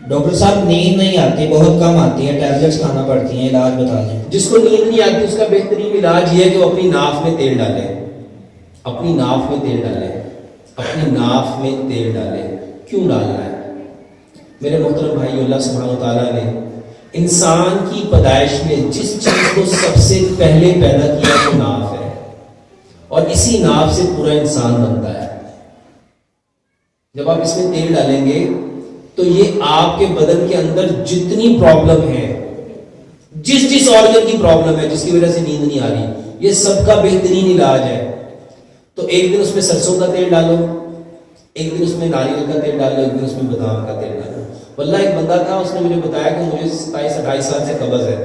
Doctor صاحب نیند نہیں آتی، بہت کم آتی ہے، ٹیبلٹس کھانا پڑتی ہیں، علاج بتا دیں۔ جس کو نیند نہیں آتی اس کا بہترین علاج یہ ہے کہ وہ اپنی ناف میں تیل ڈالے، اپنی ناف میں تیل ڈالے، اپنی ناف میں تیل ڈالے۔ کیوں ڈالنا ہے میرے محترم بھائی؟ اللہ سبحانہ و تعالیٰ نے انسان کی پیدائش میں جس چیز کو سب سے پہلے پیدا کیا وہ ناف ہے، اور اسی ناف سے پورا انسان بنتا ہے۔ جب آپ اس میں تیل ڈالیں گے تو یہ آپ کے بدن کے اندر جتنی پرابلم ہے، جس آرگن کی پرابلم ہے جس کی وجہ سے نیند نہیں آ رہی، یہ سب کا بہترین علاج ہے۔ تو ایک دن اس میں سرسوں کا تیل ڈالو، ایک دن اس میں ناریل کا تیل ڈالو، ایک دن اس میں بادام کا تیل ڈالو۔ واللہ ایک بندہ تھا، اس نے مجھے بتایا کہ مجھے 27-28 سال سے قبض ہے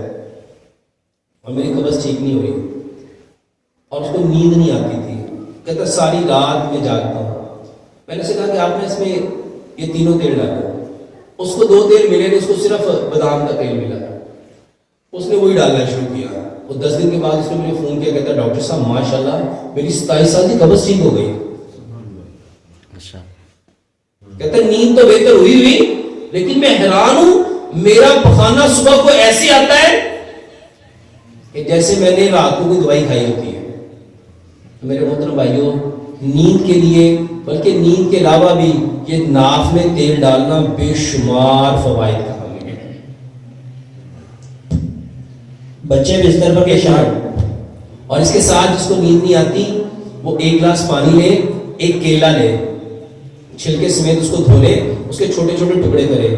اور میری قبض ٹھیک نہیں ہوئی اور اس کو نیند نہیں آتی تھی، کہتا ساری رات میں جاگتا ہوں۔ میں نے اسے کہا کہ آپ نے اس میں یہ تینوں تیل ڈالو۔ اس کو 2 تیل ملے، اس کو صرف بادام کا تیل ملا، اس نے وہی ڈالنا شروع کیا۔ اور 10 دن کے بعد اس نے مجھے فون کیا، کہتا ڈاکٹر صاحب ماشاءاللہ میری 27 سال کی قبض ٹھیک ہو گئی۔ کہتا نیند تو بہتر ہوئی لیکن میں حیران ہوں، میرا پخانہ صبح کو ایسے آتا ہے کہ جیسے میں نے رات کو کوئی دوائی کھائی ہوتی ہے۔ میرے محترم بھائیوں، نیند کے لیے بلکہ نیند کے علاوہ بھی یہ ناف میں تیل ڈالنا بے شمار فوائد کا حامل ہے۔ بچے بستر پر پیشاب، اور اس کے ساتھ جس کو نیند نہیں آتی وہ 1 گلاس پانی لے، 1 کیلا لے، چھلکے سمیت اس کو دھو لے، اس کے چھوٹے چھوٹے ٹکڑے کرے،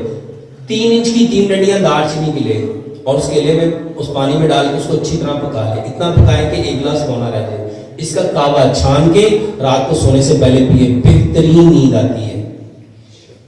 3 انچ کی 3 ڈنڈیاں دار چینی کی لے، اور اس کیلے میں اس پانی میں ڈال کے اس کو اچھی طرح پکا لے، اتنا پکائے کہ 1 گلاس پونا رہ جائے۔ اس کا کعوہ چھان کے رات کو سونے سے پہلے پیے، بہترین نیند آتی ہے۔